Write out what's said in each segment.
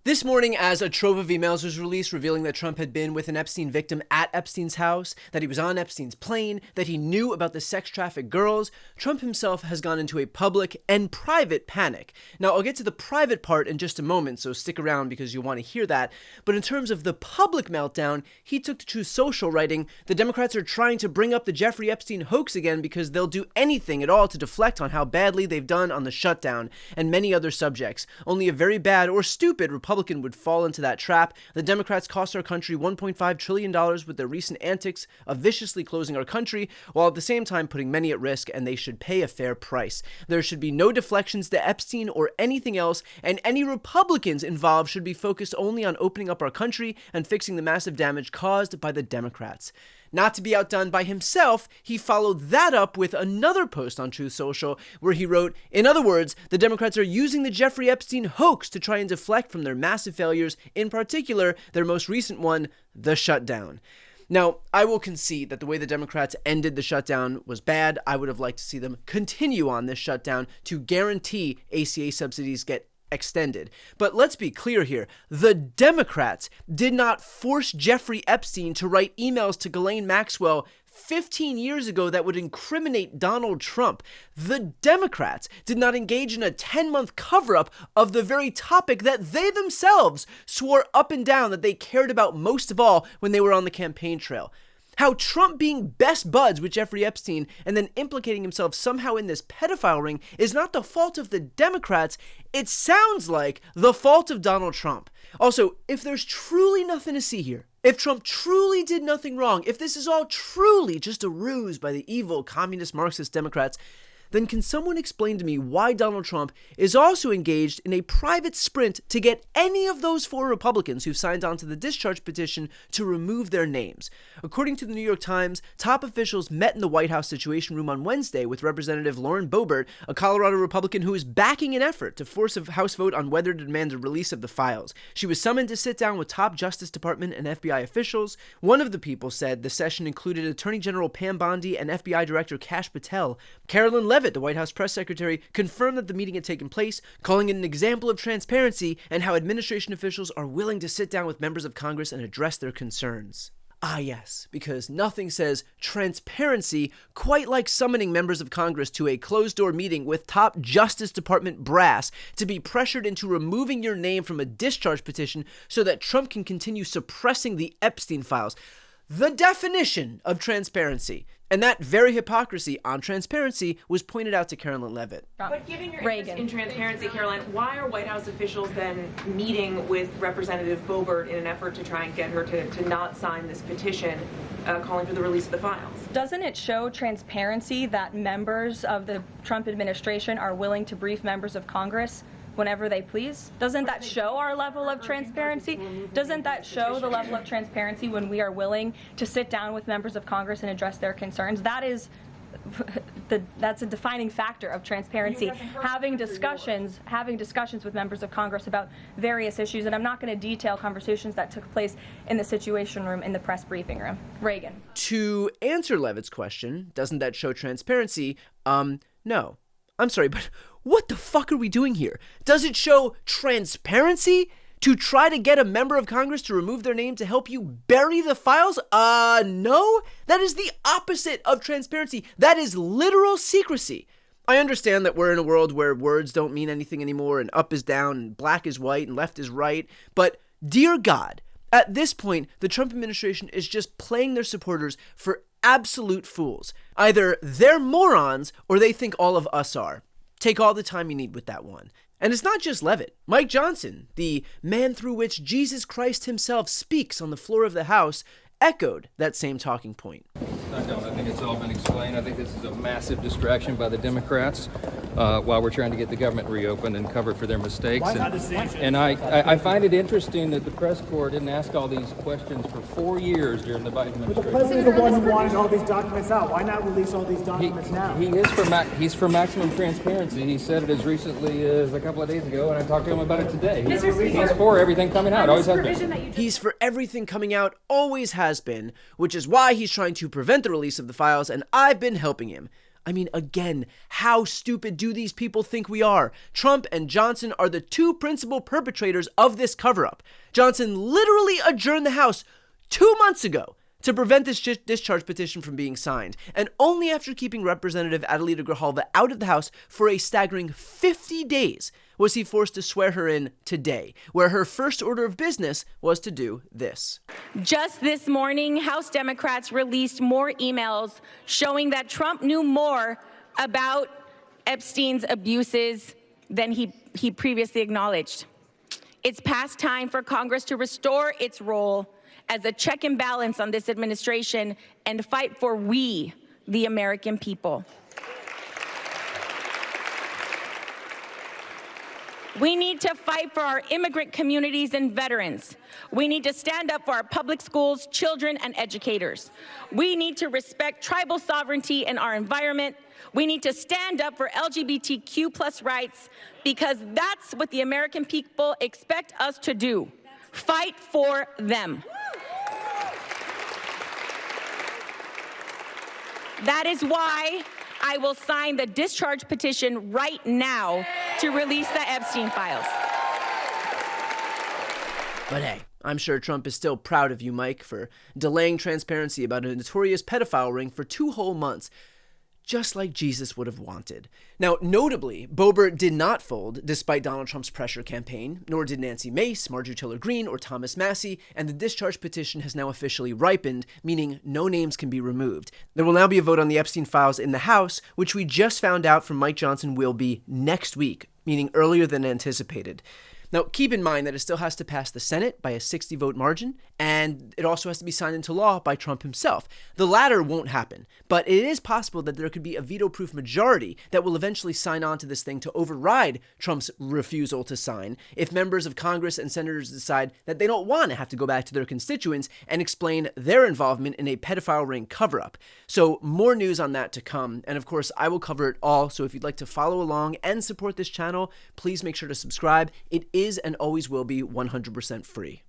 This morning, as a trove of emails was released revealing that Trump had been with an Epstein victim at Epstein's house, that he was on Epstein's plane, that he knew about the sex-trafficked girls, Trump himself has gone into a public and private panic. Now, I'll get to the private part in just a moment, so stick around because you'll want to hear that. But in terms of the public meltdown, he took to Truth Social writing, "The Democrats are trying to bring up the Jeffrey Epstein hoax again because they'll do anything at all to deflect on how badly they've done on the shutdown and many other subjects. Only a very bad or stupid Republican would fall into that trap. The Democrats cost our country $1.5 trillion with their recent antics of viciously closing our country, while at the same time putting many at risk, and they should pay a fair price. There should be no deflections to Epstein or anything else, and any Republicans involved should be focused only on opening up our country and fixing the massive damage caused by the Democrats." Not to be outdone by himself, he followed that up with another post on Truth Social where he wrote, "In other words, the Democrats are using the Jeffrey Epstein hoax to try and deflect from their massive failures, in particular, their most recent one, the shutdown." Now, I will concede that the way the Democrats ended the shutdown was bad. I would have liked to see them continue on this shutdown to guarantee ACA subsidies get extended. But let's be clear here. The Democrats did not force Jeffrey Epstein to write emails to Ghislaine Maxwell 15 years ago that would incriminate Donald Trump. The Democrats did not engage in a 10-month cover-up of the very topic that they themselves swore up and down that they cared about most of all when they were on the campaign trail. How Trump being best buds with Jeffrey Epstein and then implicating himself somehow in this pedophile ring is not the fault of the Democrats, it sounds like the fault of Donald Trump. Also, if there's truly nothing to see here, if Trump truly did nothing wrong, if this is all truly just a ruse by the evil communist Marxist Democrats, then can someone explain to me why Donald Trump is also engaged in a private sprint to get any of those 4 Republicans who signed on to the discharge petition to remove their names? According to the New York Times, top officials met in the White House Situation Room on Wednesday with Representative Lauren Boebert, a Colorado Republican who is backing an effort to force a House vote on whether to demand the release of the files. She was summoned to sit down with top Justice Department and FBI officials. One of the people said the session included Attorney General Pam Bondi and FBI Director Kash Patel. Carolyn Leavitt, the White House press secretary, confirmed that the meeting had taken place, calling it an example of transparency and how administration officials are willing to sit down with members of Congress and address their concerns. Ah yes, because nothing says transparency quite like summoning members of Congress to a closed-door meeting with top Justice Department brass to be pressured into removing your name from a discharge petition so that Trump can continue suppressing the Epstein files. The definition of transparency. And that very hypocrisy on transparency was pointed out to Carolyn Leavitt. But given your interest in transparency, Carolyn, why are White House officials then meeting with Representative Boebert in an effort to try and get her to not sign this petition calling for the release of the files? Doesn't it show transparency that members of the Trump administration are willing to brief members of Congress whenever they please? Doesn't that show our level of transparency? Doesn't that show the level of transparency when we are willing to sit down with members of Congress and address their concerns? That's a defining factor of transparency. Having discussions with members of Congress about various issues, and I'm not going to detail conversations that took place in the Situation Room in the press briefing room. Reagan. To answer Leavitt's question, doesn't that show transparency? No. I'm sorry, but what the fuck are we doing here? Does it show transparency to try to get a member of Congress to remove their name to help you bury the files? No. That is the opposite of transparency. That is literal secrecy. I understand that we're in a world where words don't mean anything anymore, and up is down, and black is white, and left is right, but dear God, at this point, the Trump administration is just playing their supporters for absolute fools. Either they're morons or they think all of us are. Take all the time you need with that one. And it's not just Leavitt. Mike Johnson, the man through which Jesus Christ himself speaks on the floor of the House, echoed that same talking point. I don't. I think it's all been explained. I think this is a massive distraction by the Democrats while we're trying to get the government reopened and covered for their mistakes. And I find it interesting that the press corps didn't ask all these questions for 4 years during the Biden administration. But the president is the one who wanted all these documents out. Why not release all these documents now? He's for maximum transparency. He said it as recently as a couple of days ago, and I talked to him about it today. He's for everything coming out. Always has been. He's for everything coming out. Always has been. Which is why he's trying to prevent the release of the files, and I've been helping him. I mean, again, how stupid do these people think we are? Trump and Johnson are the two principal perpetrators of this cover-up. Johnson literally adjourned the House 2 months ago to prevent this discharge petition from being signed, and only after keeping Representative Adelita Grijalva out of the House for a staggering 50 days was he forced to swear her in today, where her first order of business was to do this. Just this morning, House Democrats released more emails showing that Trump knew more about Epstein's abuses than he previously acknowledged. It's past time for Congress to restore its role as a check and balance on this administration and fight for we, the American people. We need to fight for our immigrant communities and veterans. We need to stand up for our public schools, children, and educators. We need to respect tribal sovereignty in our environment. We need to stand up for LGBTQ+ rights, because that's what the American people expect us to do. Fight for them. That is why I will sign the discharge petition right now to release the Epstein files. But hey, I'm sure Trump is still proud of you, Mike, for delaying transparency about a notorious pedophile ring for 2 whole months, just like Jesus would have wanted. Now, notably, Boebert did not fold despite Donald Trump's pressure campaign, nor did Nancy Mace, Marjorie Taylor Greene, or Thomas Massie, and the discharge petition has now officially ripened, meaning no names can be removed. There will now be a vote on the Epstein files in the House, which we just found out from Mike Johnson will be next week, meaning earlier than anticipated. Now, keep in mind that it still has to pass the Senate by a 60-vote margin, and it also has to be signed into law by Trump himself. The latter won't happen, but it is possible that there could be a veto-proof majority that will eventually sign on to this thing to override Trump's refusal to sign if members of Congress and senators decide that they don't want to have to go back to their constituents and explain their involvement in a pedophile ring cover-up. So more news on that to come, and of course, I will cover it all, so if you'd like to follow along and support this channel, please make sure to subscribe. It is and always will be 100% free.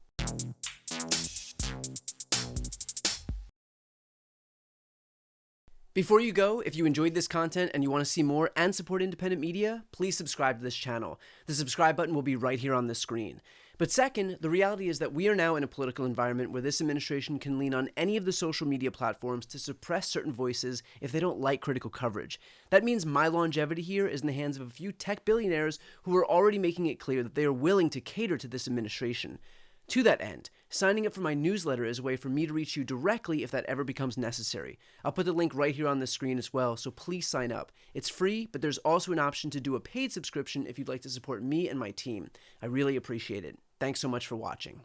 Before you go, if you enjoyed this content and you want to see more and support independent media, please subscribe to this channel. The subscribe button will be right here on the screen. But second, the reality is that we are now in a political environment where this administration can lean on any of the social media platforms to suppress certain voices if they don't like critical coverage. That means my longevity here is in the hands of a few tech billionaires who are already making it clear that they are willing to cater to this administration. To that end, signing up for my newsletter is a way for me to reach you directly if that ever becomes necessary. I'll put the link right here on the screen as well, so please sign up. It's free, but there's also an option to do a paid subscription if you'd like to support me and my team. I really appreciate it. Thanks so much for watching.